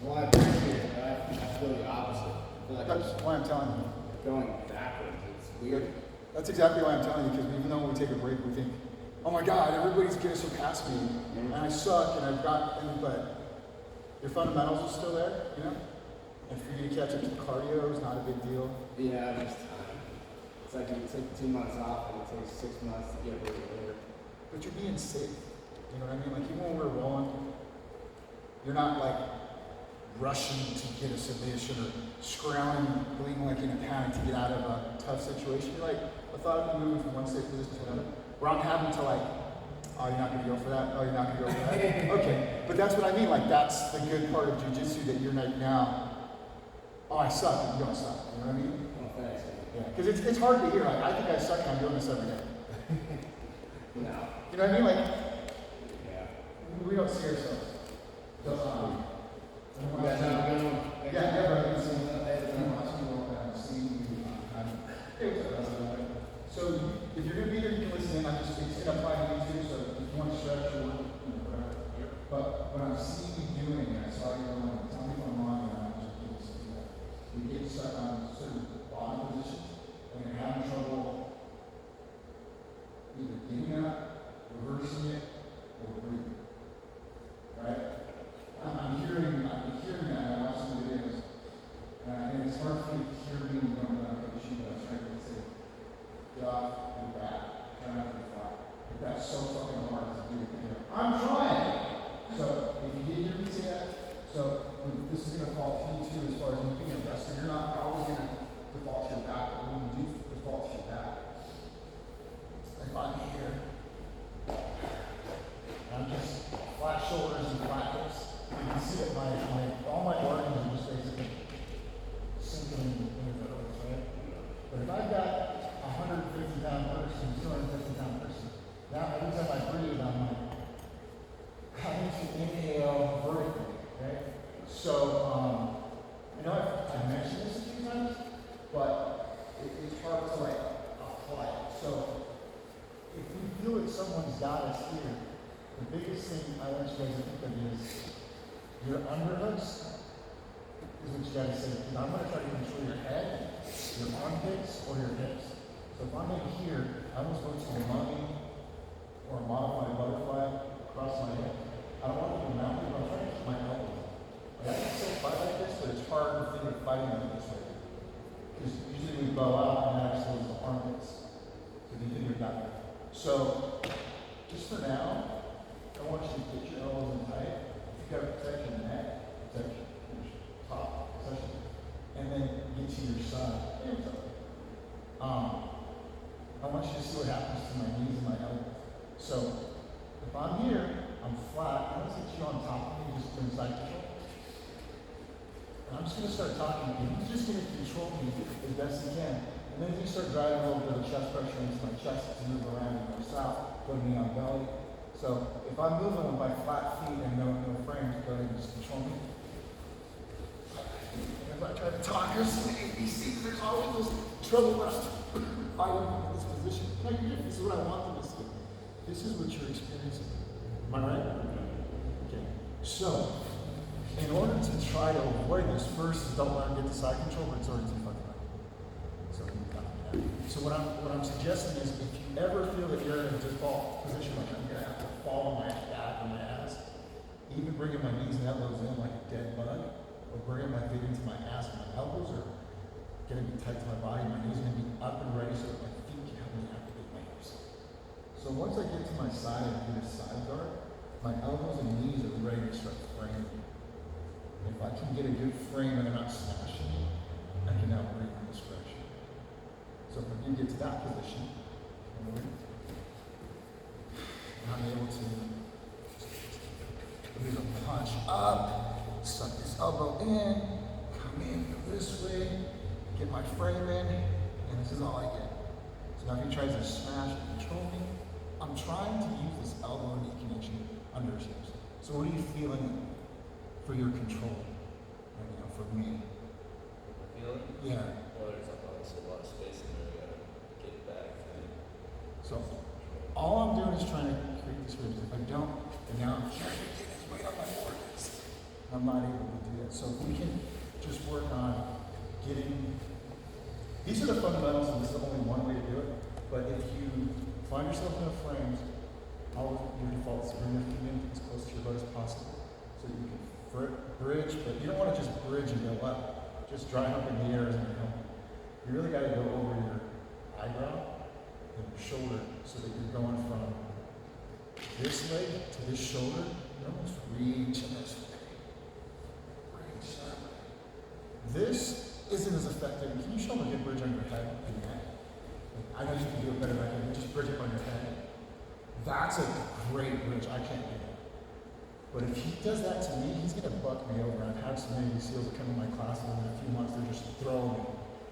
Well, I appreciate it, but I feel the opposite. I feel like That's why I'm telling you. going backwards. It's weird. That's exactly why I'm telling you, because even though when we take a break, we think, oh my God, everybody's going to surpass me, and I suck, and I've got, but your fundamentals are still there, you know? And for you to catch up to cardio is not a big deal. Yeah, just time. It's like you take 2 months off and it takes 6 months to get where you're. But you're being safe. You know what I mean? Like even when we're rolling, you're not like rushing to get a submission or scrambling like in a panic to get out of a tough situation. You're like methodically moving from one safe position to another. Where I'm having to like, oh, you're not gonna go for that? Oh, you're not gonna go for that? Okay. But that's what I mean, like that's the good part of jiu-jitsu that you're like now, oh, I suck, and you don't suck. You know what I mean? Oh, thanks. Yeah. Because it's hard to hear, like, I think I suck and I'm doing this every day. No. You know what I mean? Like, Yeah. we don't see ourselves. You guys have a good one. Yeah, never. I'm watching you walk down, seeing you. So if you're gonna be here, you can listen in. It's gonna apply to you too. So if you want to stretch or whatever. But what I'm seeing you doing, I saw you on. Tell me if I'm wrong. You get stuck on certain bottom positions, and you're having trouble either getting up, reversing it, or breathing. Right? I'm hearing that. I watch some videos, and it's hard for me to hear me when I'm not going to shoot. I was trying to say, get off and back, try not to be flat. But that's so fucking hard to do. I'm trying. So if you didn't hear me say that, so this is going to fall to you too as far as you being a wrestler. You're not always going to default to your back, but when you do default to your back, if I'm here, I'm just flat shoulders and flat hips. You can see that all my organs are just basically sinking into the earth, right? But if I've got a 150-pound person, 250-pound person, now every time I breathe, I'm like, I need to inhale vertically, right? So, I know I've mentioned this a few times, but it's hard to like apply it. So, if we feel that someone's got us here, the biggest thing I want you guys to think of is your underhooks is what you gotta say. Because I'm gonna try to control your head, your armpits, or your hips. So if I'm in here, I almost go to a mummy or a modified butterfly across my hip. I don't want to be mounted, but I'm trying to keep my elbow. Like, I can still fight like this, but it's hard to think of fighting like this way. Because usually we bow out and that exposes the armpits. So you figure that way. So, just for now, I want you to get your elbows in tight. If you got to protect your neck, protect your top, especially. And then get to your side. I want you to see what happens to my knees and my elbows. So, if I'm here, I'm flat. I'm going to get you on top of me, just doing side control. And I'm just going to start talking to you. You're just going to control me as best you can. And then you start driving a little bit of chest pressure into my chest to move around and go south, putting me on belly. So if I'm moving with my flat feet and no frames, go ahead and just control me. And if I try to talk, there's some ABC, there's always this trouble when I'm fighting in this position. This is what I want them to see. This is what you're experiencing. Am I right? Okay. So, in order to try to avoid this, first is don't let them get the side control, but it's already too fucking hard. So what I'm suggesting is if you ever feel that you're in a default position, like I'm gonna have to fall on my back or my ass, even bringing my knees and elbows in like a dead bug, or bringing my feet into my ass and my elbows are gonna be tight to my body, my knees are gonna be up and ready so that my feet can help me activate my hips. So once I get to my side and do a side guard, my elbows and knees are ready to start framing. If I can get a good frame and they're not smashing me, I can now breathe in this direction. So if you get to that position, I'm able to use a punch up, suck this elbow in, come in, go this way, get my frame in, and this is all I get. So now if he tries to smash and control me, I'm trying to use this elbow knee connection under his hips. So what are you feeling for your control right now, for me? Feeling? Yeah. Well, there's obviously a lot of space in there. You gotta get back. So all I'm doing is trying to create this ribs. If I don't, then now I'm trying to get his weight on my organs. I'm not able to do that. So if we can just work on getting, these are the fundamentals, and this is only one way to do it. But if you find yourself in a frame, your default is bring your feet in as close to your butt as possible, so you can bridge, but you don't want to just bridge and go up. Just drive up in the air isn't going to help you. You really got to go over your eyebrow and your shoulder, so that you're going from this leg to this shoulder. You're almost reaching this way. Reach that way. This isn't as effective. Can you show me a good bridge on your head and neck? I know you can do it better right here. Just bridge it on your head. That's a great bridge. I can't do that. But if he does that to me, he's going to buck me over. I've had so many SEALs that come in my class, and in a few months, they're just throwing me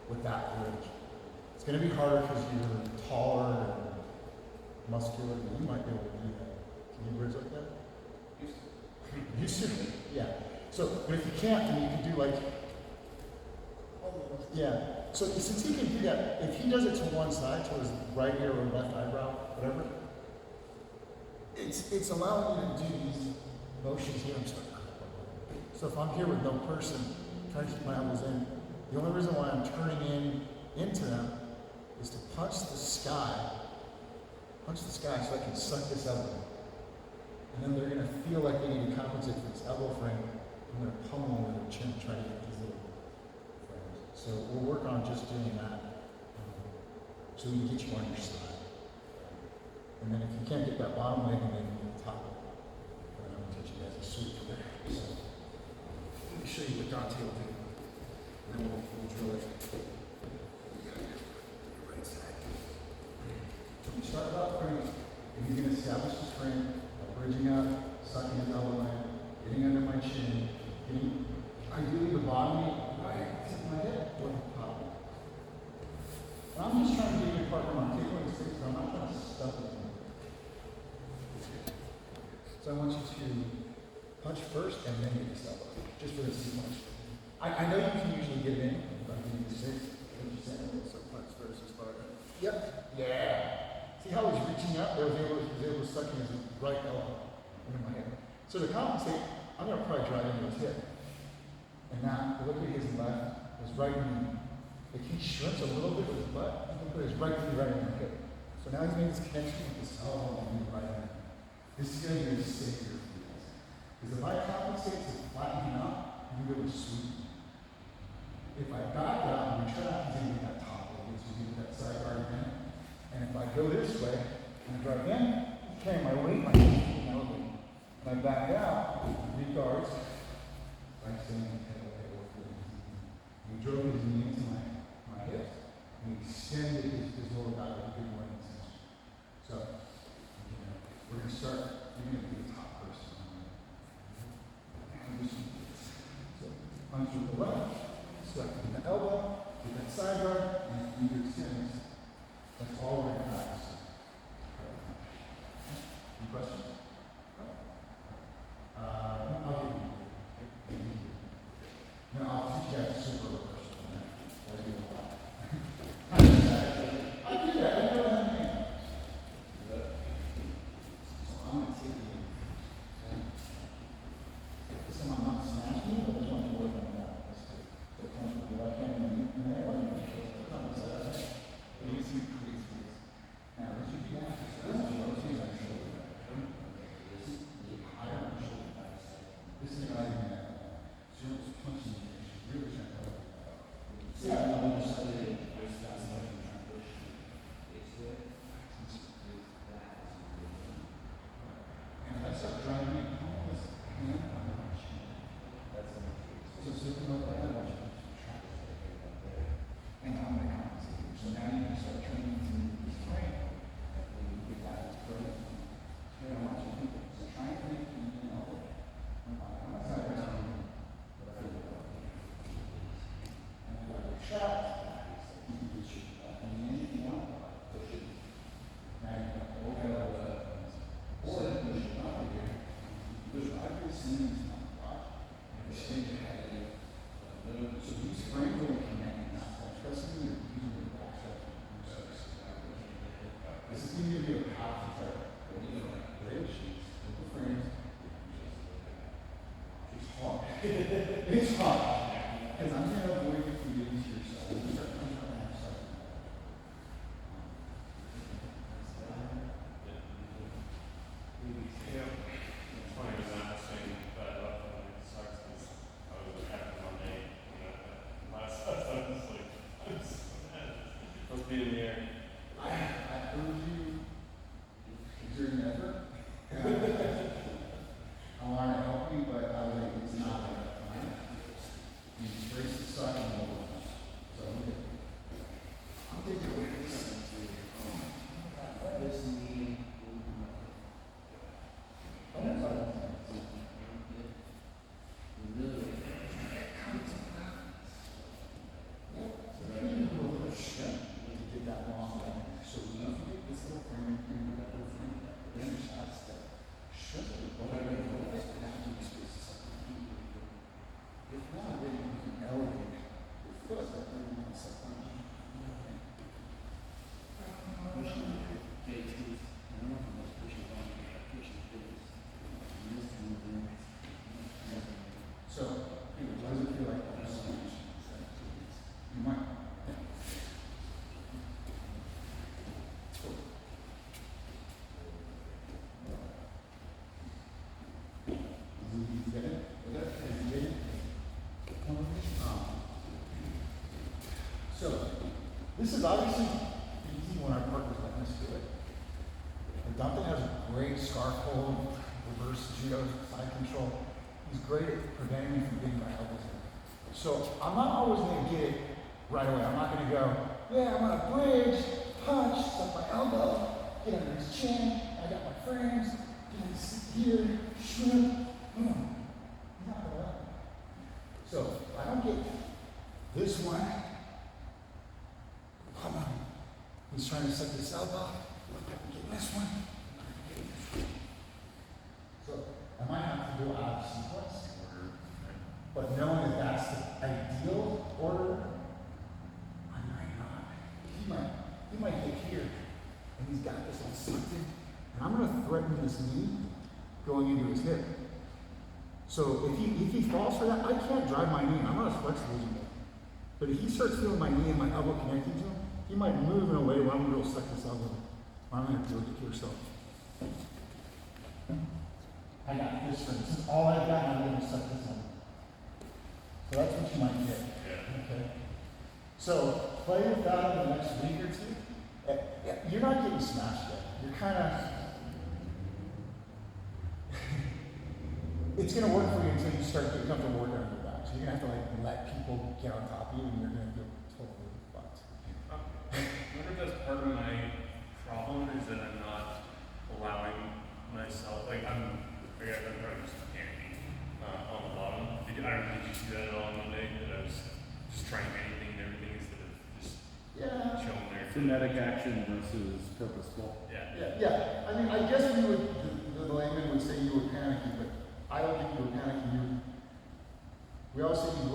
with that bridge. It's going to be harder because you're taller and muscular, but you might be able to do that. Can you bridge like that? Used to. Yeah. So, but if you can't, then you can do like, yeah. So since he can do that, if he does it to one side, to his right ear or left eyebrow, whatever, it's allowing you to do these motions here. So if I'm here with no person, trying to keep my elbows in, the only reason why I'm turning into them is to punch the sky so I can suck this elbow. And then they're going to feel like they need to compensate for this elbow frame. I'm going to pummel them with their chin, try to get these little frames. So we'll work on just doing that, so we can get you on your side. And then if you can't get that bottom leg, then you can top it. But I'm going to teach you guys a sweep for there. So let me show you what Dante will do. And then we'll drill it. Right side. So we start about frame. If you're going to establish this frame, bridging up, sucking his elbow in, getting under my chin, getting ideally the bottom right to my hip or the top. And I'm just trying to get your partner on taking the sticks, but I'm not trying to stuff it. So I want you to punch first and then get this elbow, just for this sequence. I know you can usually get in, but I'm giving you six. So punch first as far as. Yep. Yeah. See how he's reaching up? He was able to suck in his right elbow into my hip. So to compensate, I'm going to probably drive into his hip. And now, look at his left, his right knee. If he shrinks a little bit with his butt, he can put his right knee right in my hip. So now he's made this connection with this elbow and his right hand. This is going to be a savior for you guys. Because if I compensate to flatten him out, you can go to sweep. If I back out and retract, he's going to get that top leg, so you get that side guard again. And if I go this way, and I drive in, carry my weight, my weight, and I back out, regards, like saying, he drove his knee into my hips, and he extended his lower back with a big weight extension. So, we're going to start, you're going to be the top person. So, punch with the left, stuck in the elbow, get that side guard, and you do extend this. That's all we're going to practice. Any questions? I'll give you. No, I'll teach you guys super first. That'll be a lot. I do that. I do that. So I'm going to take you. So I'm not smashing you, but I just want to work on that. So come with the left hand and then I want you to come to that. You see, now, what you do now is this is what you guys show. This is not even that. So you're just punching it. Really trying to help. See, I know you studied it. And if I start driving it, almost hand on my chin. So sitting like that, I want you to track it. And I'm going to compensate you. So now you can start training to move this frame. Get that further. And I want you to try and think and elbow. Shot. And then if you want, push it. Now you can open up or push it out here. Push it out here, send it to my watch. And extend your head. So these frames are connecting now. Trust me, you're using your back section. This is going to be a powerful therapy. Bridge, with the frames. It's hard. It's hard, because I'm gonna avoid you from getting to yourself. I'm gonna start coming out and have stuff. Yeah. It's funny, it was not saying that up, and it sucks because I was happy Monday, last I was like, I'm so mad. Let's be in the air. I urge you, exert an effort. I want to help you, but I was like, it's not like time. You just brace the suck and hold on. So I'll take it away. This meeting. So, anyway, what does it feel like? You might. You get it? You get it? So, this is obviously easy when our partners let us do it. But Duncan has a great scarf hold, reverse judo, side control. He's great at preventing me from getting my elbows in. So I'm not always going to get it right away. I'm not going to go, yeah, I'm going to bridge, punch, suck my elbow, get under his chin, I got my frames, get him to sit here, shrimp. He's not going to let me. So if I don't get this one, come on. He's trying to suck this elbow. Get this one. So I might have to do out of sequence order, but knowing that that's the ideal order, I might not. He might get here, and he's got this on something, and I'm going to threaten this knee going into his hip. So if he falls for that, I can't drive my knee. I'm not as flexible as him. But if he starts feeling my knee and my elbow connecting to him, he might move in a way where I'm going to go suck this elbow. I'm going to have to do it to yourself. I got this for this is all I've got, and I'm going to suck this elbow. So that's what you might get. Yeah. Okay. So play with that over the next week or two. You're not getting smashed yet. You're kind of. It's going to work for you until you start getting comfortable working on your back. So you're going to have to like let people get on top of you, and you're going to feel totally fucked. I wonder if that's part of my problem is that I'm not allowing myself, like I'm probably just panicking on the bottom. I don't know, did you see that at all on Monday? That I was just trying anything and everything instead of just chilling there. Kinetic action versus purposeful. Yeah. I mean, I guess we would, the layman would say you were panicking, but I don't think you were panicking. We always say you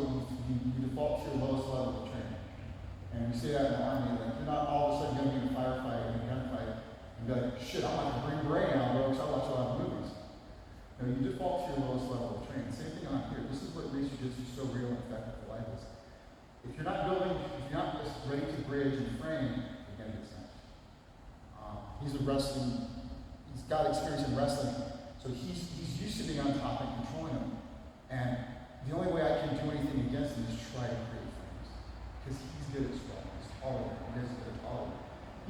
default to your lowest level of training. And we say that in the Army, like you're not all of a sudden going to be in a firefight and a gunfight and be like, shit, I'm not going to bring brain out, bro, because I watch a lot of movies. You default to your lowest level of training. Same thing on here. This is what makes jiu-jitsu so real and effective for life is. If you're not just ready to bridge and frame, you're going to get smashed. He's got experience in wrestling, so he's used to being on top and controlling them. And the only way I can do anything against him is try to create frames. Because he's good at squatting. He's taller than he is good at all.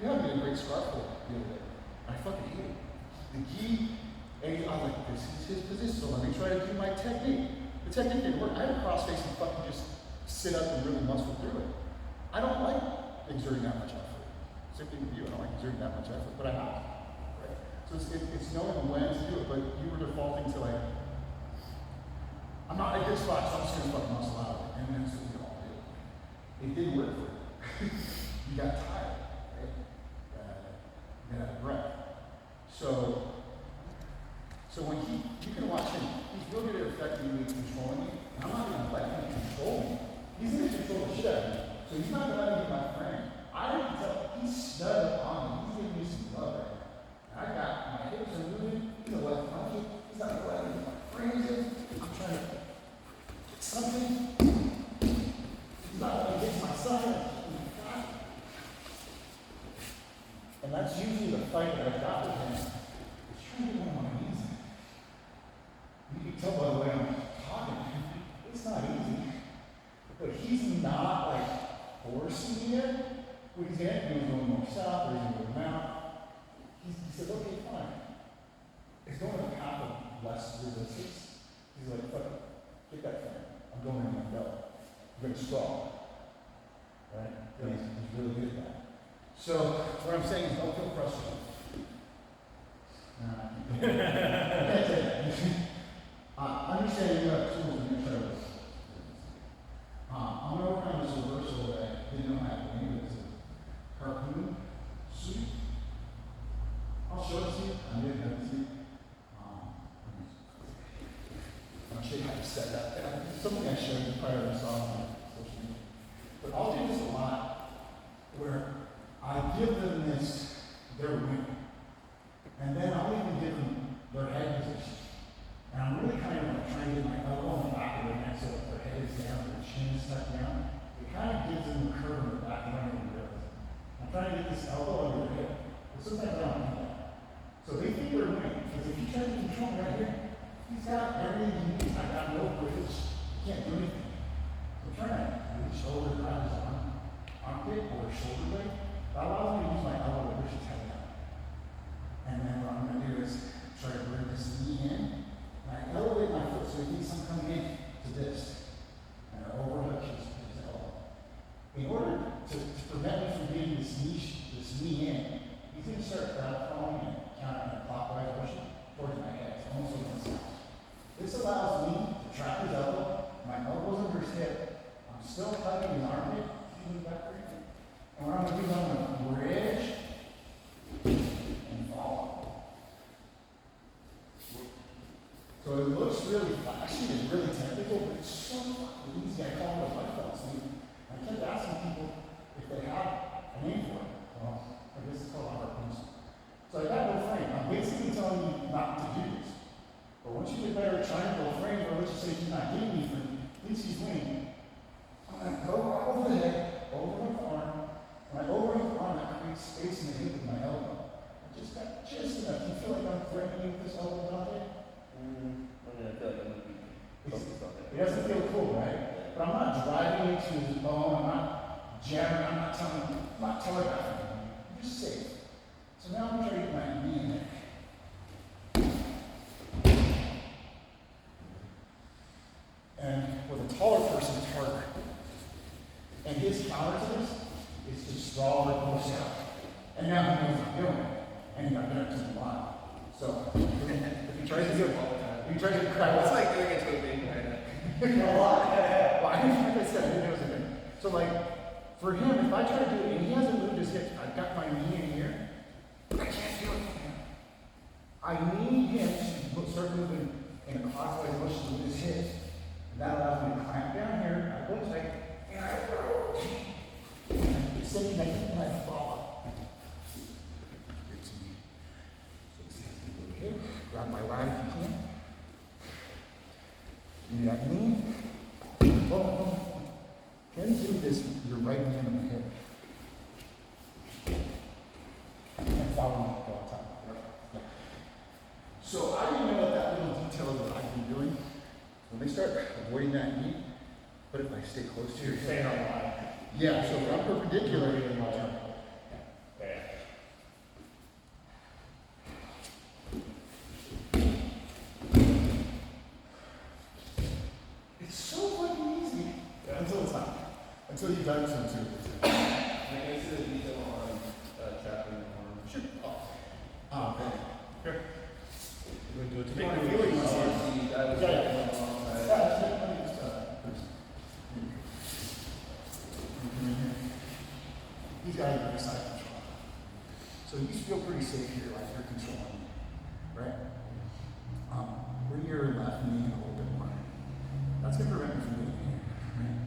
You have me a great scarf hold the other day. I fucking hate it. The gi, and I was like, this is his position, so let me try to do my technique. The technique didn't work. I had a crossface and fucking just sit up and really muscle through it. I don't like exerting that much effort. Same thing with you, I don't like exerting that much effort, but I have to. Right? So it's knowing when to do it, but you were defaulting to like, I'm not in a good spot, so I'm just gonna fucking muscle out of it. And that's what we all do. It didn't work for you. You got tired, right? You got out of breath. So when you can watch him, he's real good at effectively controlling me. I'm not gonna let him control me. He's gonna control the shit out of me. So he's not gonna let me get my frame. I can tell he's snug on me. He's giving me some love right now. And I got my hips are moving. He's gonna let me punch it. He's not gonna let me get my frames in. I'm trying to but he's not like forcing me in. What he's gonna do is going more south, or he's gonna go out. He said, okay, fine. It's going to the path of less resistance. He's like, fuck it, get that frame. I'm going in my belly. I'm gonna sprawl. Right? And he's really good at that. So, what I'm saying is don't feel frustrated. That's it. Understanding you have tools in your trailer. I'm going to work on this reversal that I didn't know I had to name it. It's a harpoon suit. I'll show it to you. I didn't have it to you. I'll show you how to set that down. It's something I showed you prior to saw on social media. But I'll do this a lot where I give them this, their wing. And then I'll even give them their head position. And I'm really kind of like trying to get my elbow on the back of their neck so that their head is down, their chin is tucked down. It kind of gives them a curve in the back of their neck. I'm trying to get this elbow under their hip. But sometimes I don't need that. So they think they're winning. Because if you try to control me right here, he's got everything he needs. I got no bridge. He can't do anything. So I'm trying to reach over, grab his armpit or shoulder blade. That allows me to use my elbow to push his head down. And then what I'm going to do is try to bring this knee in. And I elevate my foot so he thinks I'm coming in to this. And I overhook his elbow. In order to prevent me from getting this knee in, he's going to start following and counting in a clockwise motion towards my head. It's almost like this. This allows me to trap his elbow. My elbow's under his hip. I'm still tugging his armpit. He's moving back there. And what I'm going to do is I'm going to bridge and follow. So it looks really flashy and really technical, but it's so fucking easy. I call it a light belt sleeve. I kept asking people if they have a name for it. Well, I guess it's called a harpoon. So I got no frame. I'm basically telling you not to do this. But once you get better at trying to go frame, or let's just say he's not getting anything, thinks he's winning, I'm going to go over the head, over the arm. When I overhook the arm, that creates space in the hip with my elbow. I just got just enough. Do you feel like I'm threatening with this elbow out there? I mean, I feel like I'm gonna be focused on It that. doesn't feel cool, right? But I'm not driving into his bone. I'm not jamming. I'm not telegraphing him. I'm just safe. So now I'm trying to get my knee in there. And with a taller person, it's harder. And his counter to this is to sprawl or push out. And now he knows I'm doing it. And he got better to the line. So, if you try to do it, if you try to crack It's like doing it to a baby right now. a lot. Well, I think, like I said, I think it was a thing. So, like, for him, if I try to do it, and he hasn't moved his hips, I've got my knee in here, I can't do it for him. I need him to start moving in a clockwise motion with his hips. And that allows me to clamp down here, I go tight, and I rotate. And sitting like that, and I fall. Good to me. So, okay, grab my rod if you can. Do that knee. Oh, can you do this? Your right knee on the hip. And follow me all the time. Yeah. So I didn't know what that little detail that I've been doing. When they start avoiding that knee, but if I stay close to your Stay head. on the line. Yeah, so if I'm perpendicular. Yeah. It's so fucking easy. Until it's not. Until you've done some too. Can I see the detail on trapping the arm? Sure. Oh, okay. Here. You want to do it I today? feel like it's easy. That was Yeah, yeah. on the wrong side. He's got to be side control. So you feel pretty safe here, like you're controlling me, right? Bring your left knee in a little bit more. That's going to prevent me from getting here, right?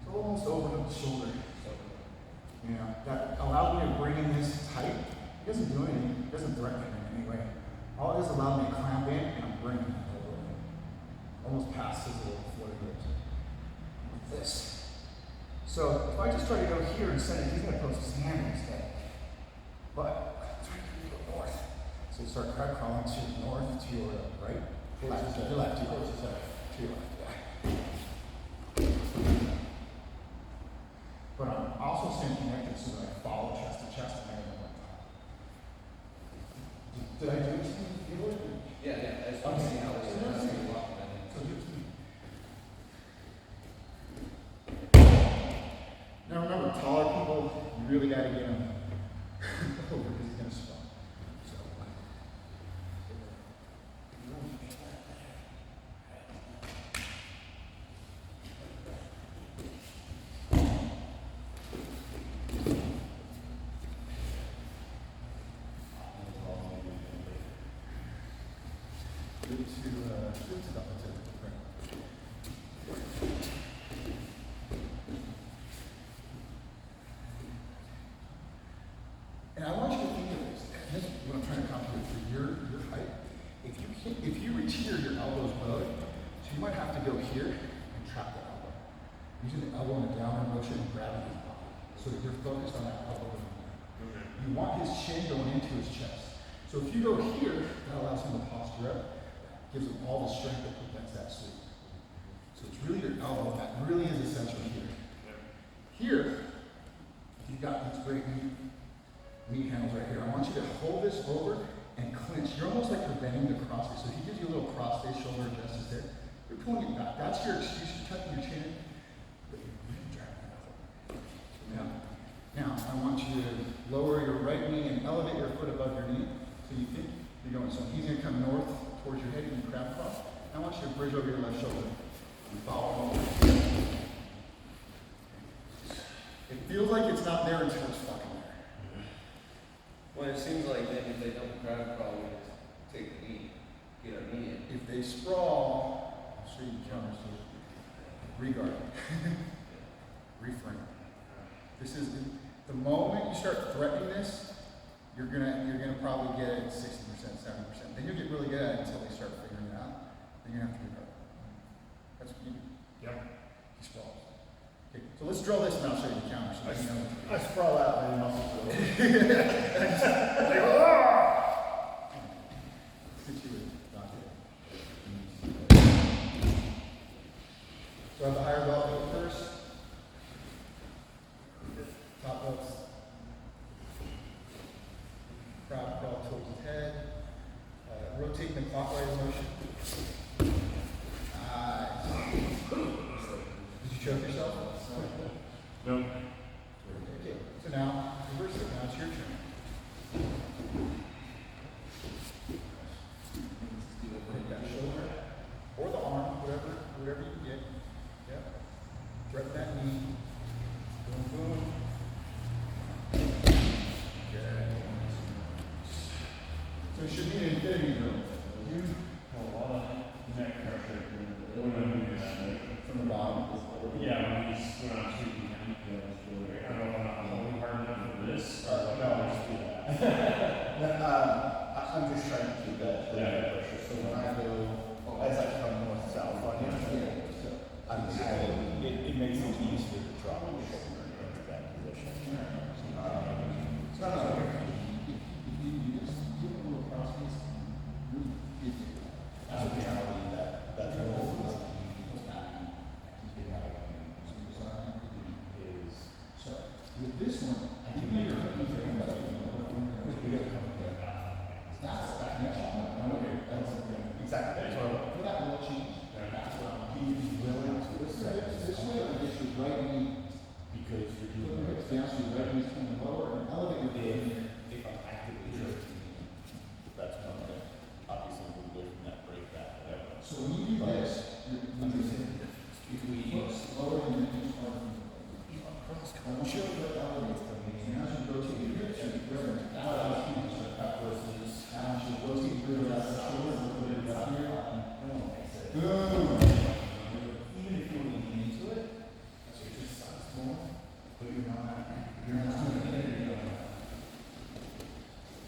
So almost over the shoulder. You know, that allowed me to bring in this tight. It doesn't do anything. It doesn't threaten him in any way. All it is allowed me to clamp in, and I'm bringing it over. Almost past his little floating ribs. Like this. So if I just try to go here and send it, he's going to post his hand instead. But I'm trying to go north. So you start crab crawling to your north, to your right. Left, to your left, to your left, to your left. Yeah. so that I follow chest to chest and I end up on top. Did I do it to you? You would? Yeah, yeah, I just want to see how this is going to walk. So do it to me. Now remember, taller people, you really gotta get them over because he's gonna swell. So. And I want you to think of this. This is what I'm trying to accomplish for your height. If you reach here, your elbow's bowed. So you might have to go here and trap the elbow. Using the elbow in a downward motion and grabbing his body. So that you're focused on that elbow going there. Okay. You want his chin going into his chest. So if you go here, that allows him to posture up. Gives him all the strength that prevents that sweep. So it's really your elbow that really is essential here. Here, you've got these great knee handles right here. I want you to hold this over and clinch. You're almost like you're bending the crossface. So if he gives you a little crossface shoulder adjustment there, you're pulling it back. That's your excuse. You're tucking your chin in, but you're really dragging it out. Now, I want you to lower your right knee and elevate your foot above your knee. So you think you're going. So he's going to come north towards your head and you crab cross. I want you to bridge over your left shoulder and follow. It feels like it's not there until it's fucking there. Well, it seems like maybe if they don't crowd crawl, we just take the knee, get our knee in. If they sprawl, I'll show you counters to regard. Reframe. This is the moment you start threatening this, you're gonna probably get it 60%, 70%. Then you'll get really good at it until they start figuring it out. Then you have to regard. That's what you do. Yep. He sprawls. Okay, so let's drill this and I'll show you the counter so that you know. I sprawl out and then muscle through. Hit you with Dante. So I have the higher belt go first. Top belts. Crowd crawl towards his head. Rotate in the clockwise motion. Did you choke yourself? No. Okay, so now, reverse it. Now it's your turn. Take that shoulder or the arm, whatever you can get. Yep. Drop that knee. Boom, boom. Good. So it should be an infinity drill. You A lot of neck pressure when I'm doing that. from the bottom. Yeah, when I'm sweeping him. I don't know if I'm not holding hard enough for this. No, I'm just trying to keep that pressure. So when I go, as I come north-south on you, it makes it easier to drop the shoulder into that position. You just give a little crossface. That's a reality that's what is. So with this one, you know you're hooking for him. That's Exactly. That's what for that will change. That's what he's willing to. This way, I get your right knee. because you're Put doing your hips down so your right knee's coming lower and elevate your knee. if I'm actively jerking, that's one that obviously move away from that break back. So when you do this, you're lower than your knees are. I want you to elevate them. And as you rotate your hips, you're growing. Now I want you to rotate your left shoulder and put it down here. Boom. Even if you want to lean into it, so you just size more, but you're not doing it.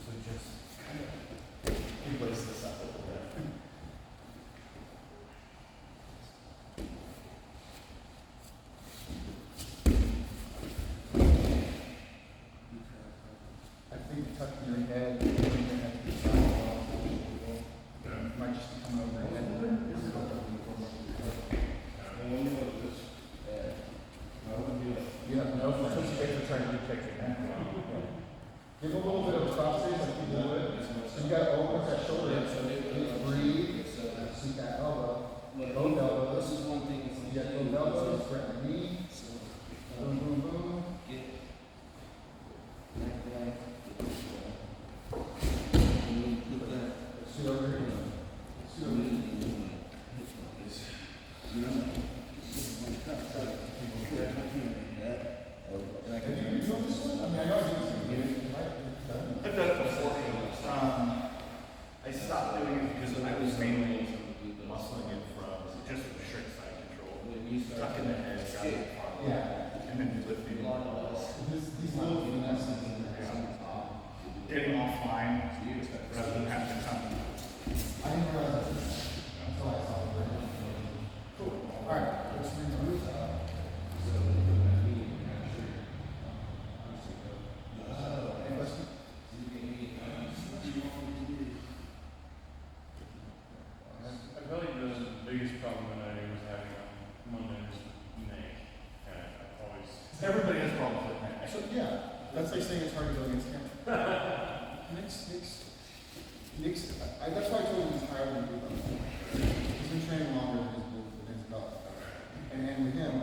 So just kind of replace this up a little bit. Have you been doing this one? I mean, I know it's right? I've done it before. I stopped doing it because I was mainly muscling it from just strict side control. Tuck in the head, grab it, Yeah. and then lifting. These little finesses in there. Getting offline rather than having to come. I didn't realize that until I saw the video. Cool. All right, let's bring the roof up. Any questions? I feel like the biggest problem that I was having on Monday was neck. And I always. everybody has problems with that. So yeah, that's like saying it's hard to go against him. Nick's, that's why I told him he's higher than you. He's been training longer than his belt. And with him,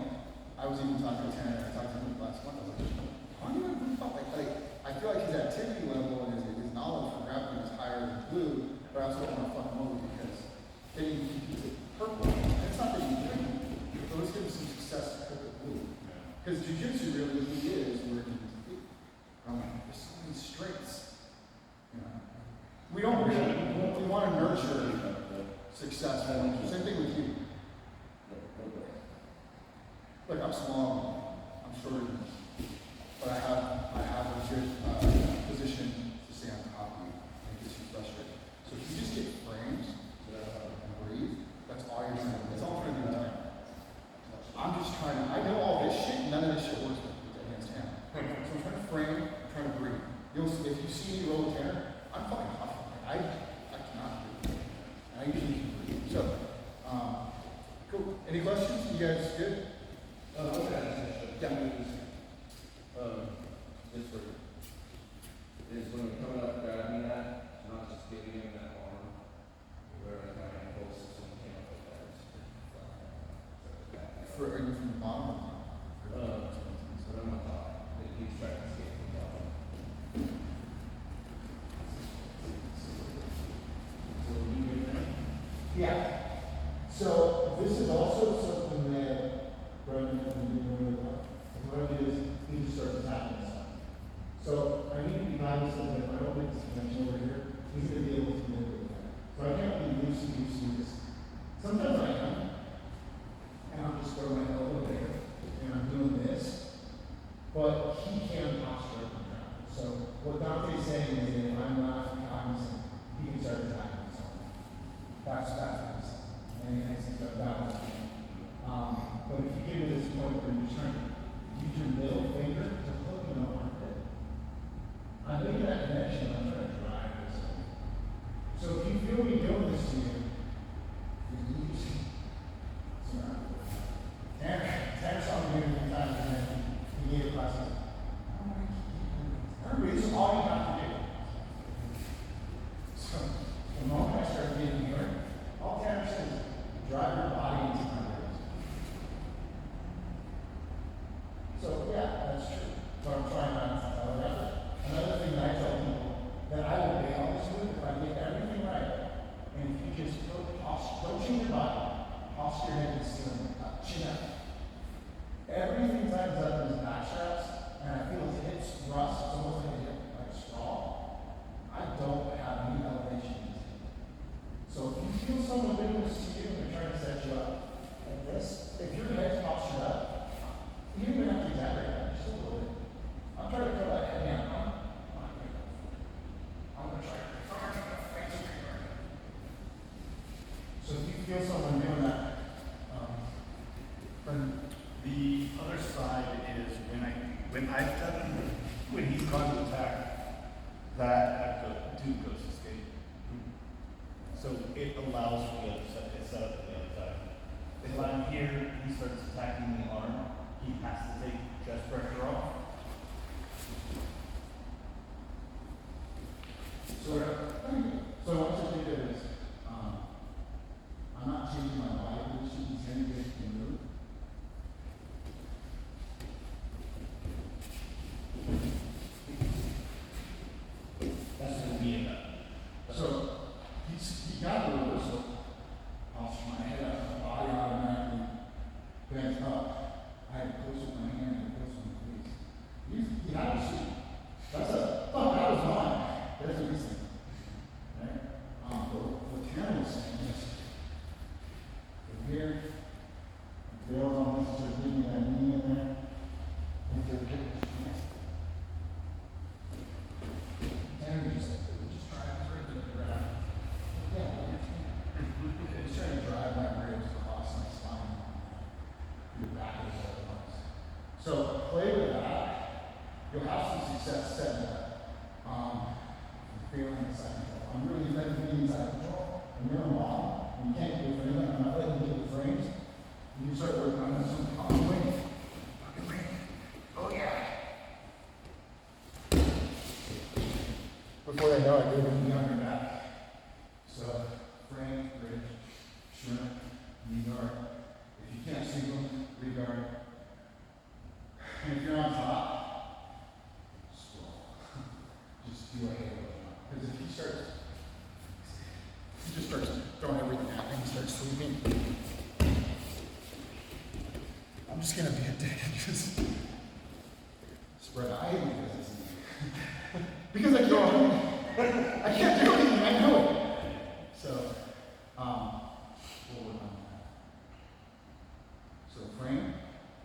I was even talking to Tanner, I talked to him last month, I was like, how do you improve up? Like, I feel like his activity level and his knowledge for grappling is higher than Blue, but I also don't want to fuck him over because then he keeps it purple. And it's not that he's doing it, but let's give him some success to cook with Blue. Because jiu-jitsu really is working his feet. I'm like, there's so many strengths. You know? We don't really, we want to nurture success. Same thing with you. Look, I'm small, I'm shorter than you, but I have a good position to stay on top of you and it gets you frustrated. So if you just get frames and breathe, that's all you're trying to do. It's all for the time. I'm just trying to, I know all this shit, none of this shit works against him. So I'm trying to frame, I'm trying to breathe. If you see me roll a Tanner, I'm fucking huffing. I cannot breathe. And I usually can breathe. So, cool. Any questions? You guys good? Just for, is when you're coming up grabbing that, not just giving him that arm, where I kind of close to some came up with that. Are you from the bottom? But I'm on top, he's trying to skate from the bottom. Yeah. So this is also something that Brendan can do really well. What it is, he just starts attacking himself. So I need to be cognizant that if I don't make this connection over here, he's going to be able to manipulate that. So I can't be loosey. Sometimes I am. And I'll just throw my elbow there. And I'm doing this. But he can posture up and down. So what Dante's saying is that if I'm not cognizant, he can start attacking himself. That's what I'm saying. And it's a balance. But if you get to this point where you're trying to use your middle finger to hook in the armpit, I'm making that connection, I'm trying to drive this. So if you feel me doing this to you, you're losing. Tanner saw me do it many times and then he gave a class. This is all you have to do. So the moment I start getting here, all Tanner says is drive your body into my ribs. So yeah, that's true. But I'm trying not to tell it out. Another thing that I tell people that I will be honest with, if I get everything right, and if you just don't change your body, posture your head to the ceiling, chin up. Everything tightens up in his back straps, and I feel his hips thrust, it's almost like a hip, like a straw. I don't have any elevation. So if you feel someone doing this to you and they're trying to set you up, I'm just gonna be a dick and just spread out. I hate because it's because I can't do it. I can't do anything. I know it. So, we'll work on that. So frame,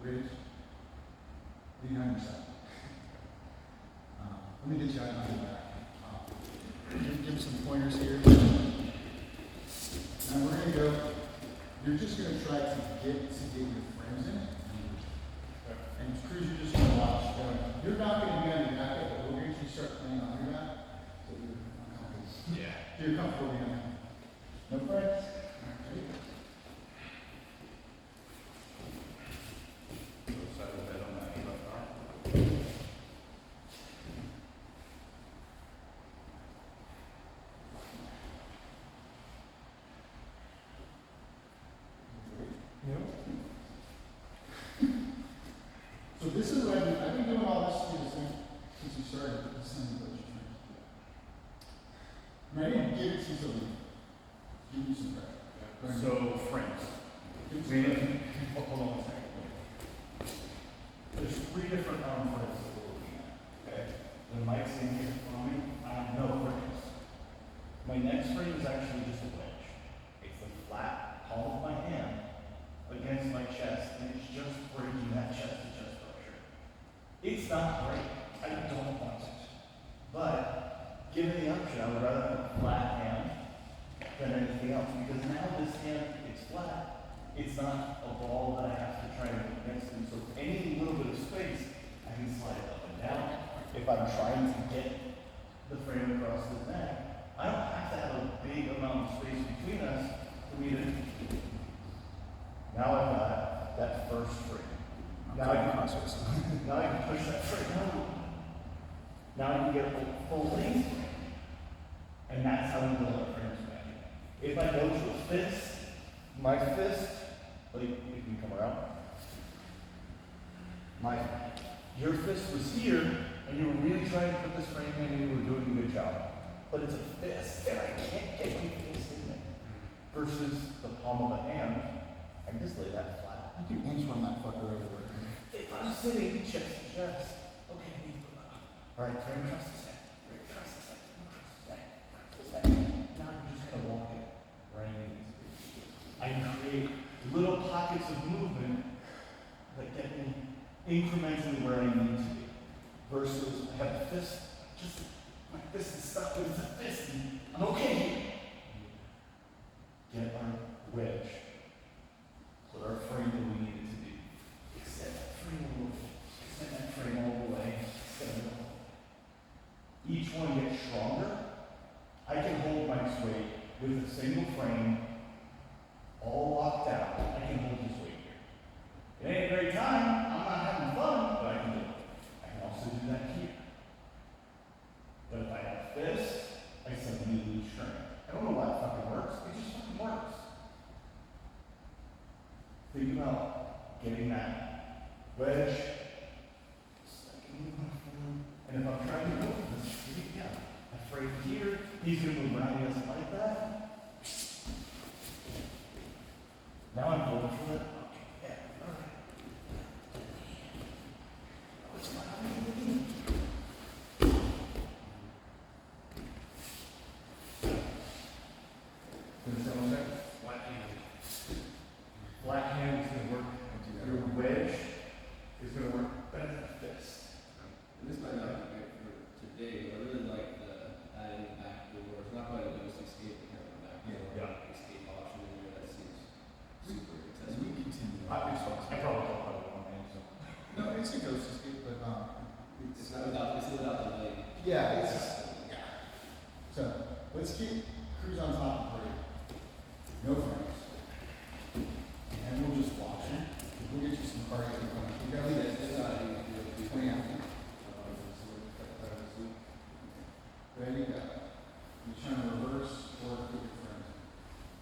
ridge, lean on yourself. Let me get you out of that. Give some pointers here. Now we're gonna go. You're just gonna try to get your frames in. And Cruz, you're just gonna watch. You're not gonna be on your back, but we'll get you start playing on your back. So you're uncomfortable. Yeah. So you're comfortable being on. No frames. Ready? Side of the bed on that left arm. So this is what I've been doing all this since you started this thing, but you're trying to do. And I didn't give it to you, so give you some credit. So, frames. Give me some We, credit. hold on one second. There's 3 different arm frames that we're looking at, okay? The mic's in here for me, I have no frames. My next frame is actually just a wedge. It's the flat palm of my hand against my chest, and it's just breaking that chest to chest pressure. It's not great. I don't want it. But, given the option, I would rather have a flat hand than anything else, because now this hand, it's flat. It's not a ball that I have to try to put next to me. So any little bit of space, I can slide it up and down. If I'm trying to get the frame across the neck, I don't have to have a big amount of space between us for me to. Now I've got that first frame. Now I can push that frame out. Now I can get a full length frame. And that's how we build our frames back in. If I go to a fist, my fist, like, you can come around. Your fist was here, and you were really trying to put this frame in, and you were doing a good job. But it's a fist, and I can't get my face in there. Versus the palm of a hand, I can just lay that flat. You can inch run that fucker everywhere. If I'm sitting chest to chest, okay, all right, frame across the neck, frame across the neck, across the neck. Now I'm just gonna walk it right in. I can create little pockets of movement that get me incrementally where I need to be. Versus I have a fist, just my fist is stuck, but it's a fist, and I'm okay. Get our wedge. Put our frame where we need it to be. Extend that frame a little bit. Extend that frame all the way. Extend it all. Each one gets stronger. I can hold my weight with a single frame, all locked down. I can hold his weight here. It ain't a great time. I'm not having fun, but I can do it. I can also do that here. But if I have this, I suddenly lose strength. I don't know why it fucking works. It just fucking works. Think about getting that wedge, and if I'm trying to go for this, yeah, I frame here, he's going to move around us like that. Now I'm going for it. Okay, yeah, all right. Oh, it's not happening. Black hand is going to work. Your wedge is going to work better than this. And this might not be right for today, but I really like the adding the back door. It's not quite a ghost escape, but kind of a back door. Yeah. Escape option in there that seems super As accessible. we continue. I probably don't have one hand, so. No, it's a ghost escape, but It's not without, it's without the light. yeah, it's so let's keep Cruz on top of Brady. No frames. And we'll just watch it. We'll get you some cardio. We gotta leave it. It's not even, you know, 20 out. Ready, go. You're trying to reverse or keep your friends.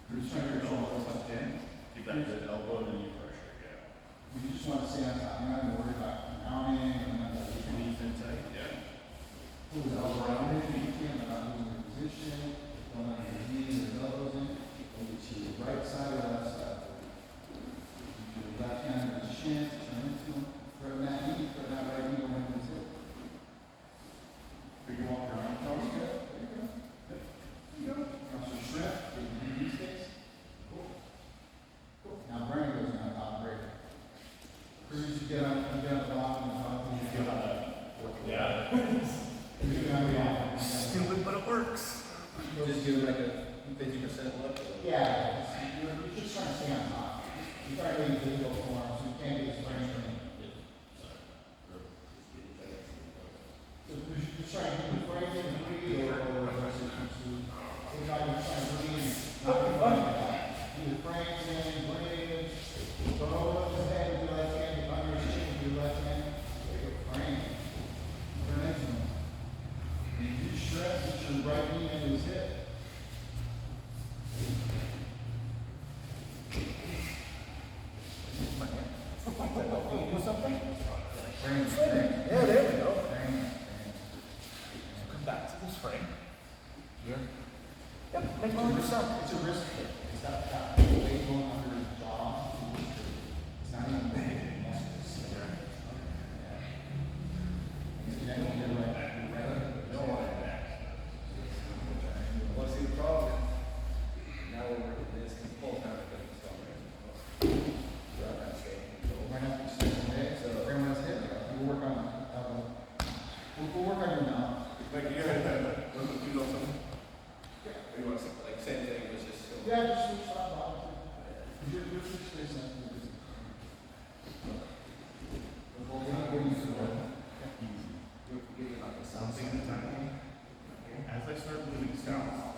You're just trying to control what's up in. Keep that good elbow and then you pressure, yeah. You just want to stay on top. You're not going to worry about mounting or none of that. You can Knees in tight, yeah. pull the elbow around it if you can, not losing your position. Don't let your knees or elbows in. Over to the right side or left side. Your left hand on the chin. try to make it difficult for him, so you can't get his brain training. So you're trying to do the brain in the breathe or we're not even trying to breathe, not be funny about that. Do the brains in, breathe, so over his head with your left hand, under his chin with your left hand, brain. Brain. You stress that your right knee into his hip. Do something? Yeah, there we go. Come back to this frame. Here. Yep, make one yourself. It's a wrist kick. It's got that weight going under his jaw. It's not even big. What's the problem? Now we're working this, can pull kind of thing, so. Grab that straight. Right now, it's just okay. So, frame on his hip. We'll work on we'll work on your mouth. Like, you gotta have, you know something? Or you want something, like, same thing, but just still. Yeah, just switch that bottom. You're space up. As I start moving south,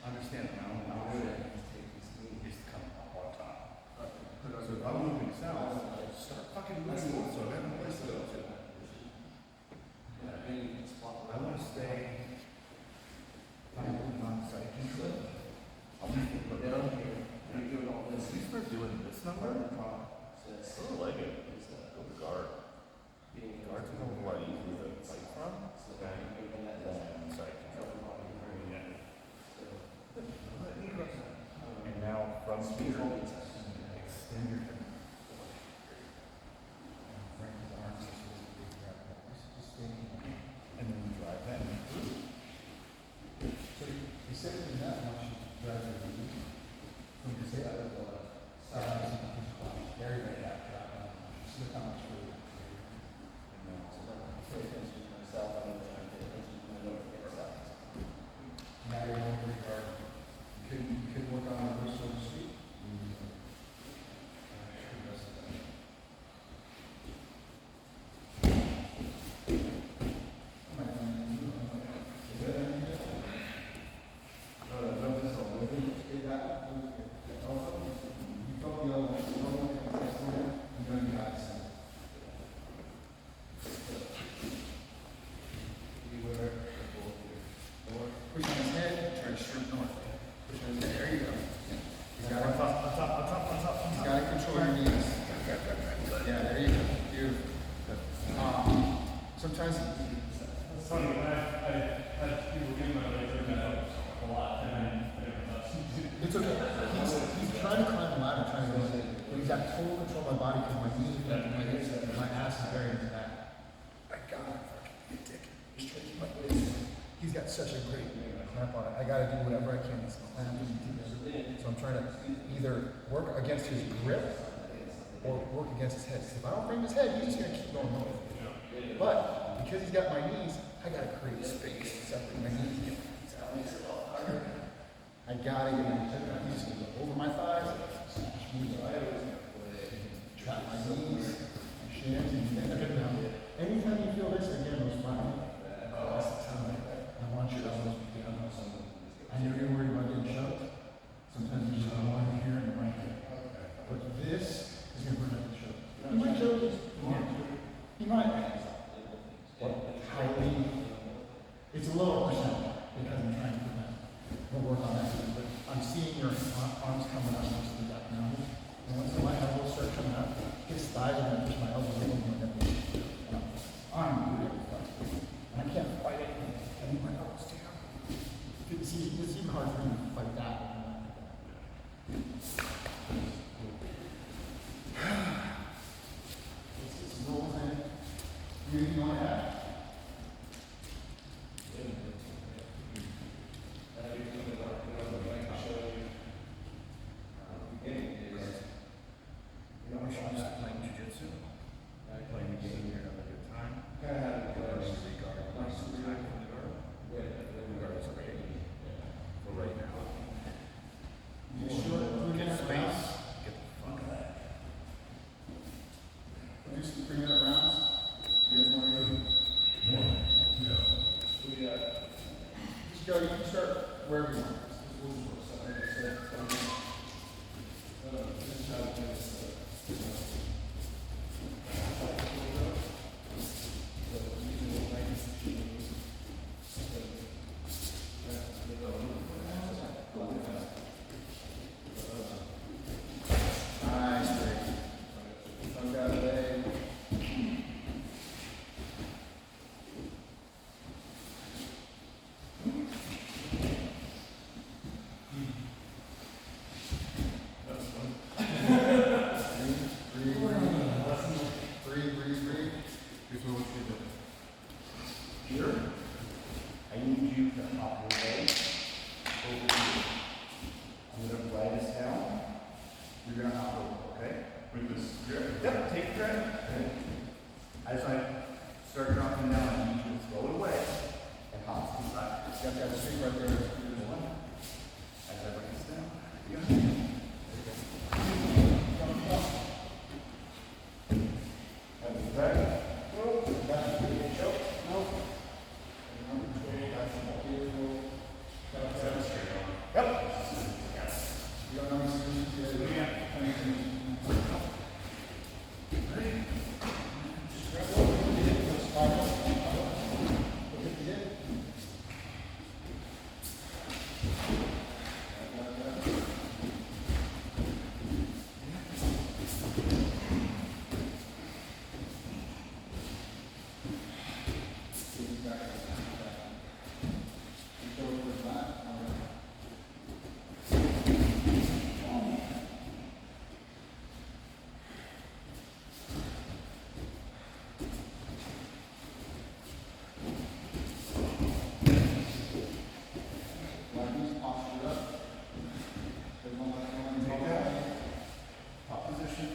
understand now, is to come up on top. So if I'm moving south, start fucking moving north, so I have a place to go to. I want to stay. I'm moving on site control. I'll just put it down here. You're doing all this. You start doing this number? I like it. Go to guard. Guard's a whole lot easier to fight from. And site control. Yeah. And now from here, extend your hip. And then you drive that in. So you said it in that much, you drive it in. When you say that, very, very happy. Just look how much food. Now you're going to regard. You could work on the first one street. Push on his head, try to shrink north. Push on his head, there you go. He's got to, he's got to control your knees. Yeah, there you go. Beautiful. Sometimes, It's funny, when I had people give my legs like that a lot, and I never thought. it's okay. He's trying to climb the ladder, trying to go, but he's got total control of my body because my knees, my hips, and my ass is very into that. I gotta fucking be a dick. Just try to keep my waist. He's got such a great clamp on it. I gotta do whatever I can to clamp him together. So I'm trying to either work against his grip or work against his head. 'Cause if I don't frame his head, he's just gonna keep going north. But because he's got my knees, I gotta create space separate my knees. I gotta get my knees over my thighs. Trap my knees, my shins, and anytime you feel this, again, those front across the tongue. I want your elbows to be down. I know you're worried about getting shoved. Sometimes you just have one here and one here. But this is going to prevent the shove. He might shove this. He might. But highly, it's a lower percent because I'm trying to prevent. We'll work on that. But I'm seeing your arms coming up most of the back now. And once my elbows start coming up, his thighs are going to push my elbows a little more than arm. I can't fight it. I need my elbows down. It's even hard for me to fight that. It's rolls in. You want to add? Playing jiu-jitsu. Playing the game here, have a good time. For right now. You sure? Get space. Get the fuck out. Okay? With this grip. Yep, take the grip. Okay. As I start dropping down, I need you to throw it away and hop to the side. Got that street right there. As I bring this down. There you go. That's back. Seven straight on. Yep. You don't know any solutions yet? Top position.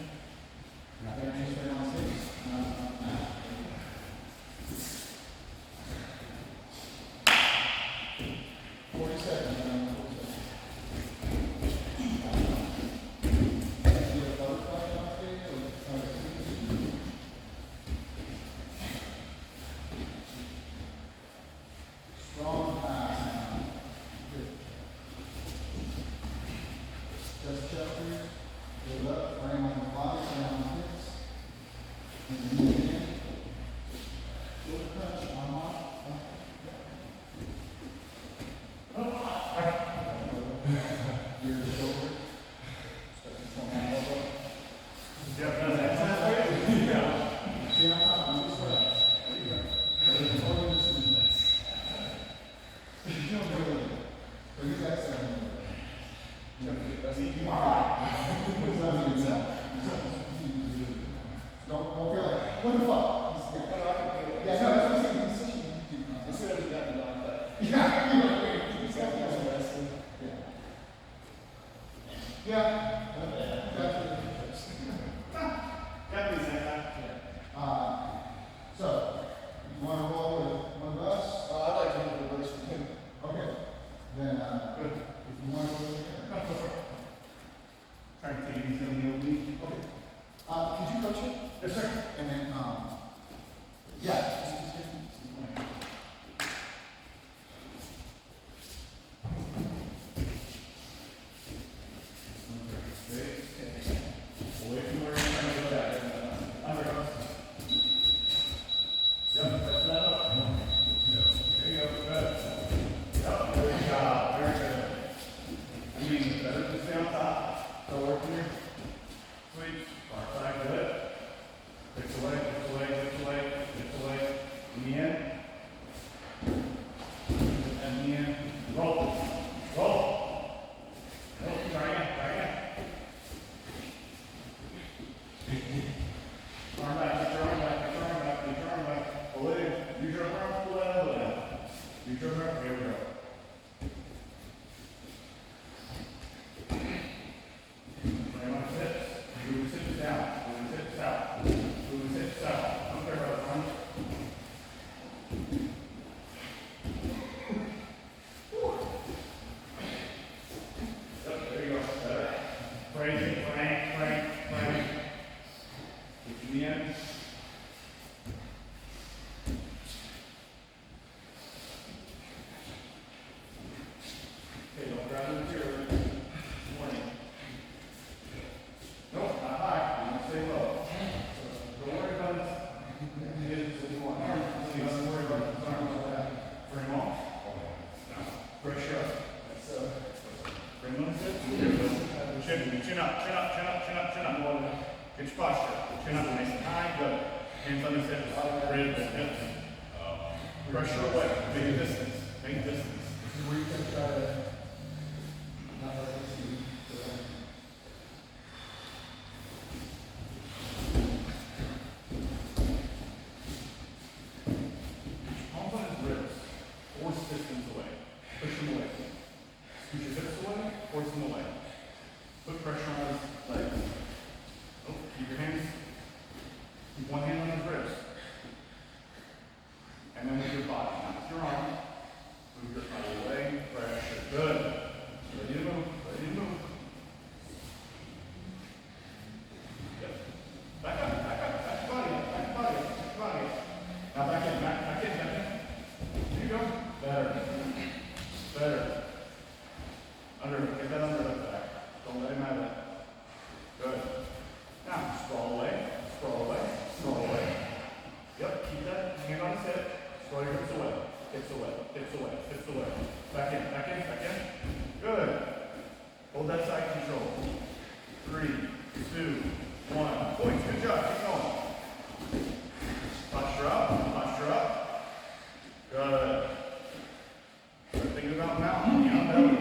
Strong pass now. Good. Just Jeffrey. Good up. Frame on the body, frame on the hips. And then move in. Good crunch. Arm up. Gear to shoulder. Start to form an elbow. Yep, does that sound good? Yeah. See on top, on this way. There you go. It's all in the swing. You don't really. Or you guys are. Don't feel like, what the fuck? Yeah, no, that's what I'm saying. He's such a deep concept. Yeah, you're like, wait, he's got the other rest. Yeah. So, you wanna roll with one of us? I'd like to move the race with him. Okay. Then, if you wanna go with Trying to take it easy on the old knee. okay. Could you coach it? Yes, sir. And then, yeah. Away from where you're trying to go back. Under. Yep, press that up. There you go, good. Yep, good job, very good. I mean, better to stay on top. Go work here. Sweet. Far side, good. Fix away, fix away, fix away, fix away. In the end. And the end. Roll. Roll. Roll, try again, try again. Arm back, get your arm back, get your arm back, get your arm back. Pull it in. Use your arm, pull that elbow down. Use your arm, here we go. Frame on hips. Move his hips down. Move his hips out. Move his hips out. Don't care about the front. Yep, there you go. Better. Crazy, crank, crank, crank. Get to the end. Okay, don't grab the material. Warning. Nope, not high. You want to stay low. Don't worry about it. Don't worry about his arms like that. Frame off. Pressure up. Frame on his hips. Chin up, chin up, chin up, chin up, chin up. Get your posture. Chin up, nice and high. Good. Hands on his hips. Ribs, hips. Pressure away. Make a distance. Make distance. This is where you can try to not let it see. Palms on his ribs. Force distance away. Push him away. Scoot your hips away. Force him away. Put pressure on his legs. 2, 1. Boys, good job. Keep going. Posture up. Posture up. Good. Start thinking about mountain. Down belly.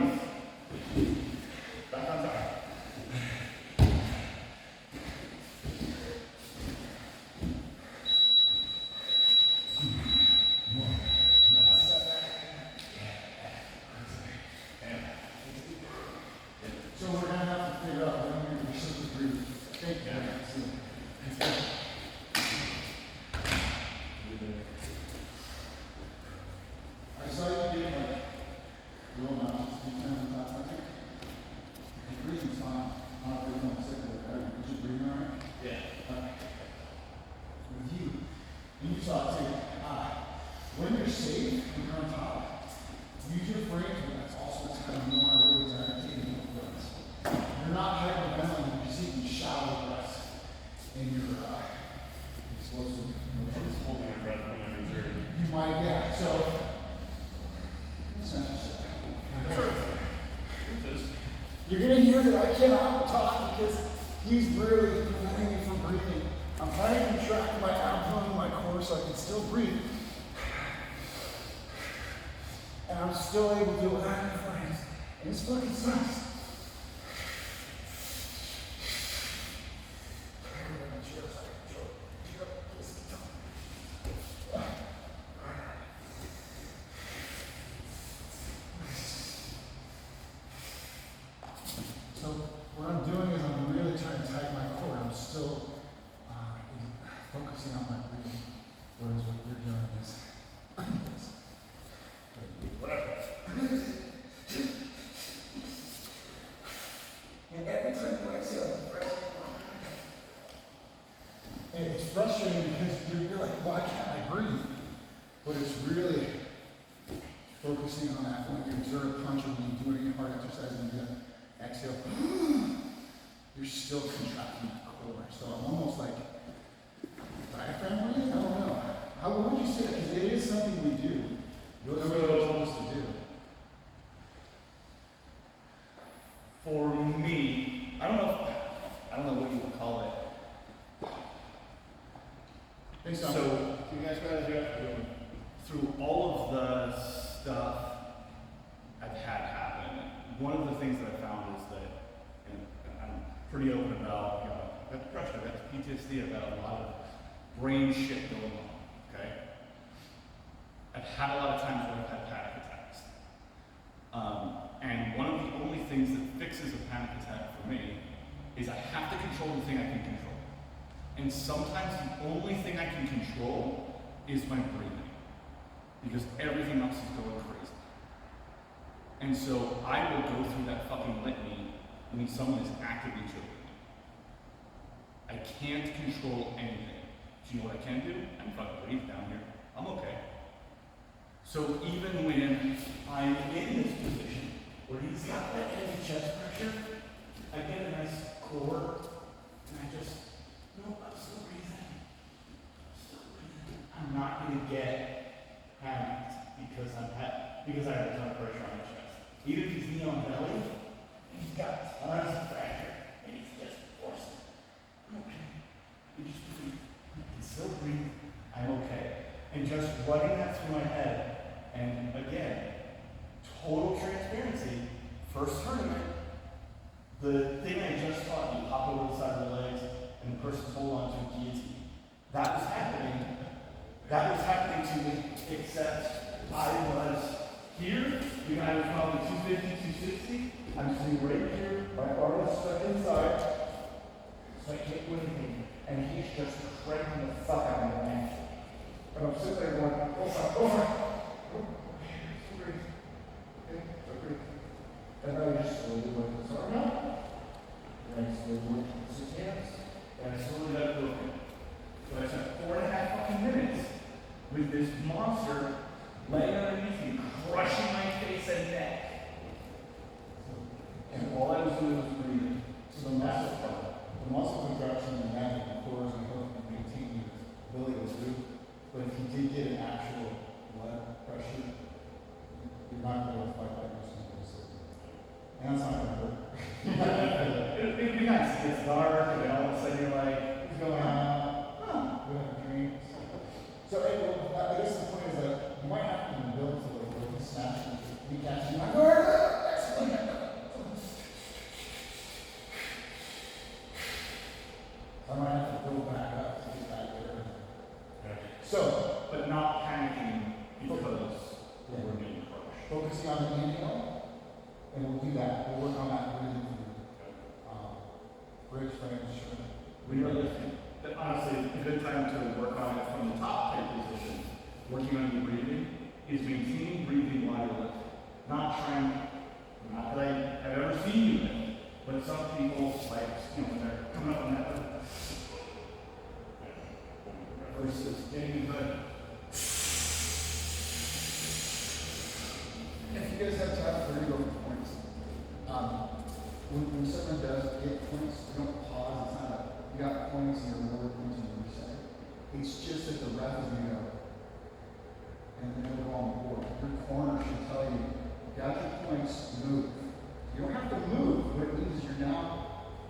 Back on top. So we're gonna have to figure out when we're gonna shift the breathe. Thank you. I saw you get like real mountains, you kind of top, I think. The breathing's fine, not really on sick of it, right? Did you breathe all right? Yeah. With you, and you saw it too, when you're safe, when you're on top, use your brain, but that's also kind of more really agitating influence. You're not hyperventilating, you're just taking shallow breaths in your explosive motions. Holding my breath when I'm reserved. You might, yeah, so. You're gonna hear that I cannot talk because he's really preventing me from breathing. I'm trying to contract my abdomen and my core so I can still breathe. And I'm still able to do it without any friends. And this fucking sucks. So what I'm doing is I'm really trying to tighten my core. I'm still focusing on my breathing. Whereas what you're doing is Whatever. and every time you exhale, and it's frustrating because you're like, why can't I breathe? But it's really focusing on that when you exert a punch or when you do any hard exercise and you exhale, you're still contracting that core. So I'm almost like diaphragm breathing? I don't know. How would you say that? Because it is something we do. What are we supposed to do? For me, I don't know what you would call it. Based on So, You guys gotta do it. through all of the stuff I've had happen, one of the things that I found is that, and I'm pretty open about, I've got depression, I've got PTSD, I've got a lot of brain shit going on, okay? I've had a lot of times where I've had panic attacks. And one of the only things that fixes a panic attack for me is I have to control the thing I can control. And sometimes the only thing I can control is my breathing. Because everything else is going crazy. And so I will go through that fucking litany when someone is actively choking me. I can't control anything. Do you know what I can do? I can fucking breathe down here. I'm okay. So even when I'm in this position where he's got that heavy chest pressure, I get a nice core, and I just, no, I'm still breathing. I'm not gonna get panicked because because I have a ton of pressure on my chest. Even if he's knee on belly, he's got tons of pressure, and he's just forcing. I'm okay. You just breathe. You can still breathe. I'm okay. And just running that through my head, and again, total transparency, first tournament, the thing I just taught you, hop over the side of the legs, and the person hold on to a guillotine. That was happening. That was happening to me, except I was here, the guy was probably 250, 260. I'm sitting right here, my arm is stuck inside, so I can't do anything. And he's just cranking the fuck out of my ankle. And I'm sitting there going, over. And I just slowly went his arm out. And I slowly went his hands. And I slowly let it go. So I spent 4.5 fucking minutes with this monster laying underneath me, crushing my face and neck. And all I was doing was breathing. So the muscle contraction and that and the core and the hook and maintaining his ability to move. But if he did get an actual blood and all of a sudden you're like, He's going, we have a dream. So, I guess the point is that you might have to build to the road smash and be catching my guard. I might have to build back up to get back there. So, but not panicking because we're being crushed. focusing on the inhale, and we'll do that. We'll work on that breathing through. Bridge frames, sure. Really, but honestly, a good time to work on it from the top type position, working on your breathing, is maintaining breathing while you're lifting. Not that I have ever seen you lift, but some people, like, when they're coming up on that versus getting good. If you guys have time, we're gonna go for points. When someone does get points, you don't pause. It's not a, you got points and you're reward points and you're resetting. It's just that the ref is gonna go, and then it'll go on the board. Your corner should tell you, got your points, move. You don't have to move. What it means is you're now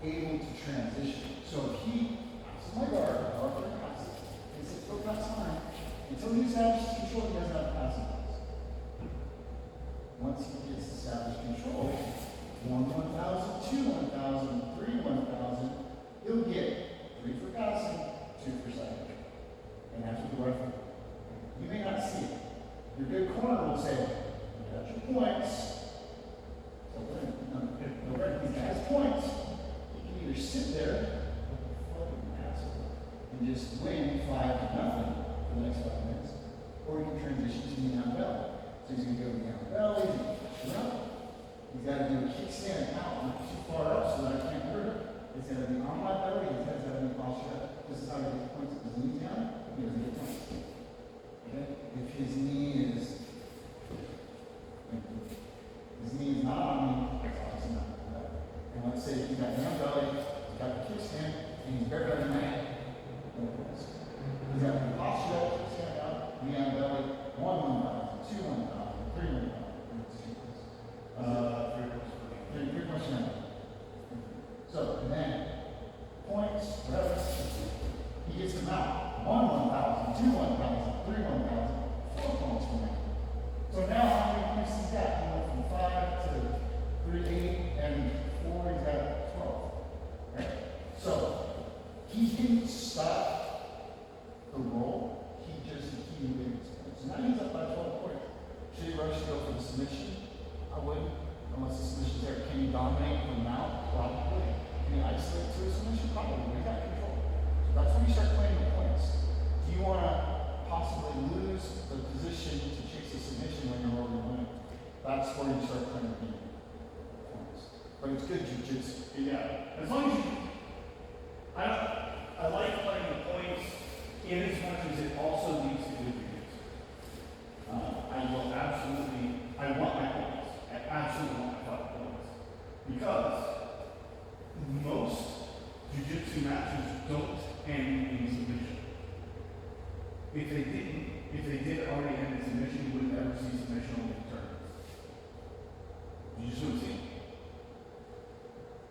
able to transition. So if he, this is my guard, Arthur passes. He says, oh, that's fine. Until he establishes control, he doesn't have to pass it. Once he gets established control, 1,000, 2,000, 3,000, 1,000, he'll get 3 for passing, 2 for second. And after the ref, you may not see it. Your good corner will say, you got your points. So the ref has points. You can either sit there, and just win 5-0 for the next 5 minutes, or you can transition to the down belly. So he's going to go down belly, up. He's got to do a kickstand out, not too far up so that I can't hurt him. It's going to be on my belly, his head's got to be posture up. This is how he gets points. If his knee's down, he doesn't get points. Okay? If his knee is not on me, that's obviously not right. And let's say he's got down belly, he's got the kickstand, and he's bare belly man. No points. He's got the posture up, kickstand out, knee on belly, 1,000, 2,000, 3,000. 3 questions. So, and then, points, whatever, he gets them out. 1,000, 2,000, 3,000, 4 points for me. So now, how many points he's got? He went from 5 to 3, 8, and 4, he's got 12. Right? So, he didn't stop the roll, he moved his points. So now he's up by 12 points. Should he rush to go for the submission? I wouldn't, unless the submission's there. Can you dominate from now? Probably. Can you isolate to a submission? Probably. We got control. So that's when you start playing the points. Do you want to possibly lose the position to chase a submission when you're already winning? That's where you start playing the points. But it's good jiu-jitsu. Yeah, as long as you, I like playing the points in as much as it also needs to do with I want my points. I absolutely want my 5 points. Because most jiu-jitsu matches don't end in submission. If they did already end in submission, you wouldn't ever see submission on the tournaments. You just wouldn't see it.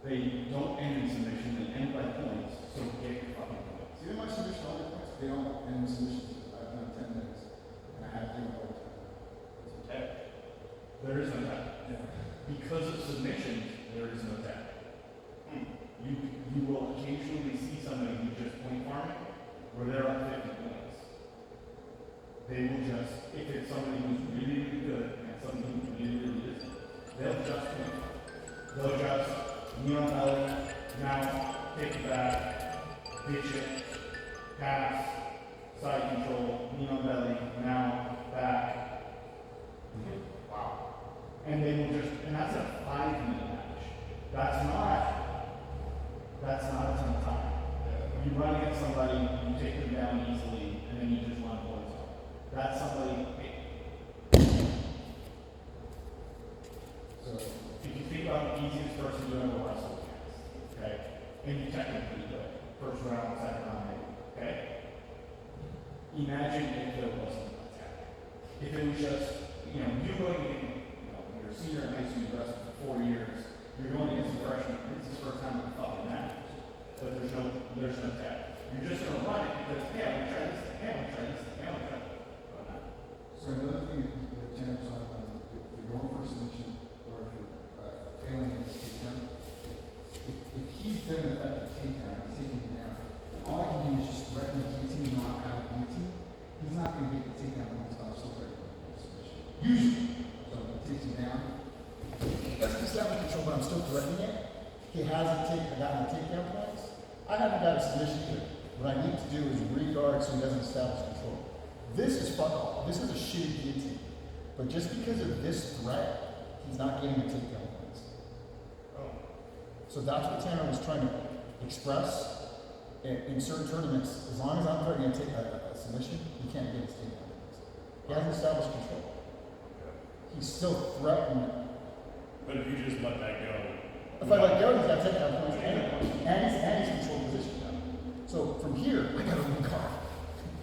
They don't end in submission, they end by points, so get your fucking points. See, my submission all the points, they don't end in submissions. I've done 10 minutes. And I have to do it all the time. Okay. There is no tag. Yeah. Because of submissions, there is no tag. You will occasionally see somebody who just point farming, where they're up 50 points. They will just, if it's somebody who's really, really good and somebody who really, really isn't, they'll just point farm. They'll just knee on belly, now take it back, ditch it, pass, side control, knee on belly, now back. Wow. And they will just, and that's a 5-minute match. That's not a ton of time. You run against somebody, you take them down easily, and then you just run points off. That's somebody. So if you think about the easiest person you ever wrestled against, okay, and you technically good, first round, second round, maybe, okay. Imagine if there wasn't an attack. If it was just, you going in, you're a senior in high school, you wrestled for 4 years, you're going against a freshman, it's his first time in the fucking match. but there's no tap. You're just gonna run it because, hey, I'm gonna try this, hey, I'm gonna try this, hey, I'm gonna try that. So another thing that Jen was talking about, if you're going for a solution, or if you're failing at takedown, if he's doing an effective takedown, he's taking it down, all I can do is just threaten the team not out of the team. He's not gonna get the takedown when he stops still threatening the submission. Usually. So if he takes him down, that's the establish control, but I'm still threatening it. He hasn't gotten the takedown points. I haven't got a submission either. What I need to do is re-guard so he doesn't establish control. This is fuck all. This is a shitty guillotine. But just because of this threat, he's not getting the takedown points. So that's what Tanner was trying to express. In certain tournaments, as long as I'm threatening to take a submission, he can't get his takedown points. He hasn't established control. He's still threatening it. But if you just let that go. If I let go, he's got takedown points and he's control position now. So from here, I gotta re-guard.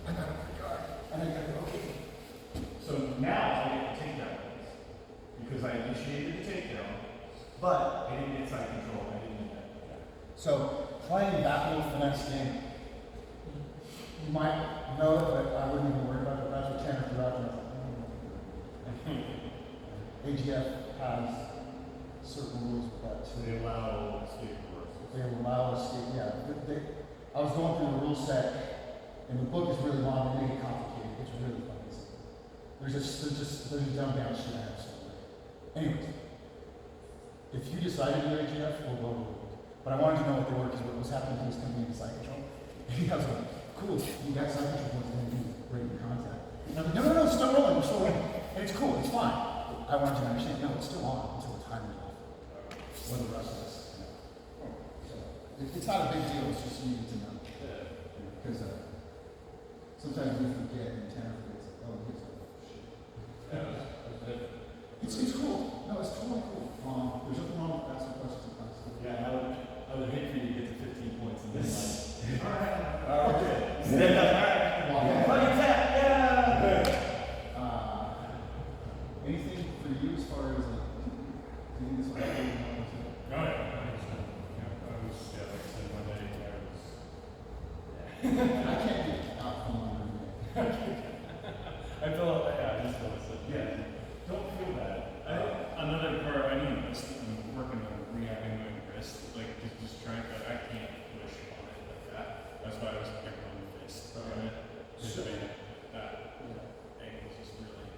And I gotta go, okay. So now I get the takedown points, because I initiated the takedown, but I didn't get side control, I didn't get that. So playing backwards for the next game, you might know it, but I wouldn't even worry about it. That's what Tanner threw out there. AGF has certain rules with that too. They allow escape reversals. They allow us to, yeah. I was going through the rule set, and the book is really long, they make it complicated. It's really fun. There's a dumb down shit I have somewhere. Anyways, if you decide to do AGF, we'll go with it. But I wanted to know what they were, because what was happening to his company in side control. And I was like, cool, you got side control, what's going to be breaking contact? And I'm like, no, it's still rolling, we're still rolling. And it's cool, it's fine. I wanted to understand, no, it's still on until the timer's off. What the rest of us, So, it's not a big deal, it's just you need to know. Because sometimes we forget and Tanner forgets, oh, he's like, shit. It's cool. No, it's totally cool. There's nothing wrong with asking questions in class. Yeah, I would hate for you to get to 15 points and then like, Okay. stand up, alright, tap, yeah! Anything for you as far as, do you think this will happen? Oh, yeah. I was, yeah, like I said, one day I can't get out from under me. I feel like, yeah, I just feel like, Yeah, don't feel bad. another part, I need, I'm working on rehabbing my wrist, like, just trying, but I can't push on it like that. That's why I was picking on the fist, right? Just being that ankle's just really,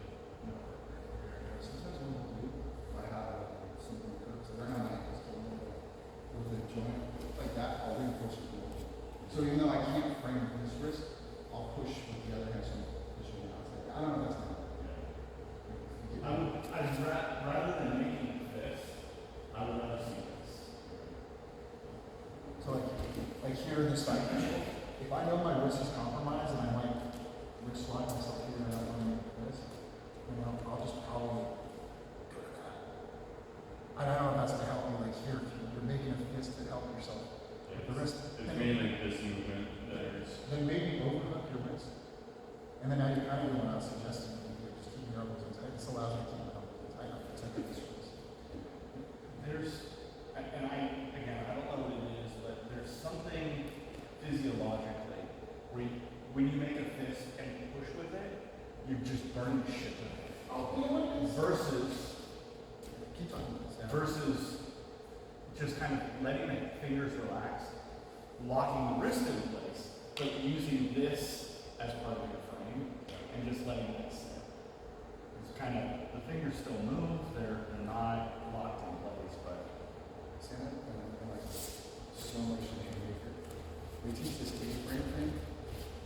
Sometimes when I do, I have something curves, so they're not my ankles, with a joint like that, I'll reinforce it more. So even though I can't frame this wrist, I'll push with the other hand, so I'm pushing it outside. I don't know if that's not. Rather than making this, I would rather see this. So like here in this side control, if I know my wrist is compromised and I might wrist lock myself here and I want to make this, then I'll just probably go to that. I don't know if that's gonna help me like here, if you're making a fist to help yourself. The wrist, it's mainly this movement that is. then maybe overhook your wrist. And then I don't know what I was suggesting, you just keep your elbows in tight. This allows me to keep my elbows in tight, not protect this wrist. And I don't know what it is, but there's something physiologically where when you make a fist and you push with it, you're just burning shit with it. Oh, you know what it is? Versus Keep talking about this. Yeah. versus just kind of letting the fingers relax, locking the wrist in place, but using this as part of your frame and just letting it sit. It's kind of, the fingers still move, they're not locked in place, but Stand up and like so much in the maker. We teach this A-frame thing,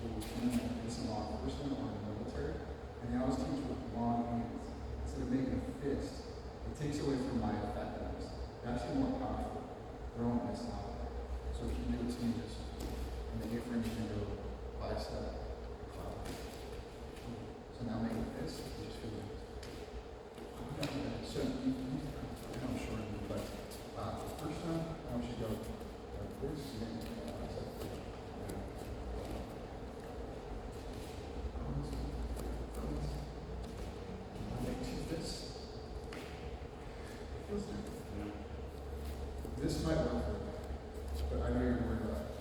where we train like this in law enforcement or in the military, and they always teach with long hands. Instead of making a fist, it takes away from my effectiveness. It's actually more powerful. Throwing this out there. So if you do it to me, just in the A-frame, you can go bicep, cloud. So now make a fist, you just feel it. So I'm sure you would like the first time, I want you to go like this, and then bicep. I'll make two fists. Feels good. This might work for you, but I know you're worried about it.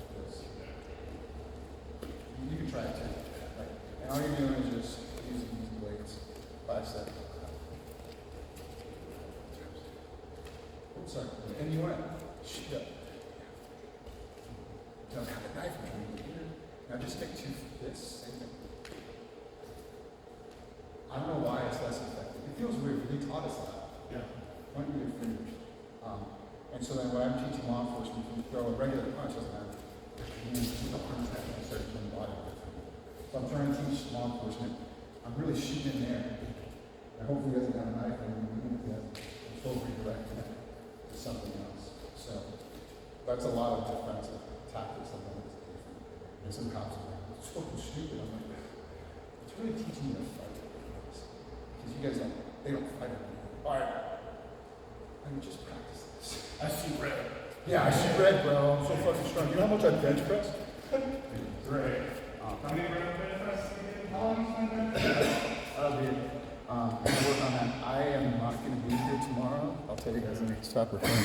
knife and training here. Now just stick to this, same thing. I don't know why it's less effective. It feels weird, they taught us that. Yeah. Point with your fingers. And so then when I'm teaching law enforcement, if you throw a regular punch, doesn't matter. You need to keep contact and start doing body differently. So I'm trying to teach law enforcement. I'm really shooting in there. I hope he doesn't have a knife, and even if he has, I'm still redirecting it to something else. So that's a lot of defensive tactics. Sometimes it's different. And some cops are like, it's fucking stupid. I'm like, it's really teaching you to fight. Because you guys don't, they don't fight anymore. All right. I mean, just practice this. I see red. Yeah, I see red, bro. I'm so fucking strong. You know how much I bench press? Great. How many round bench presses again? How long you been there? Dude, I'm gonna work on that. I am not gonna be here tomorrow. I'll tell you guys when we stop recording.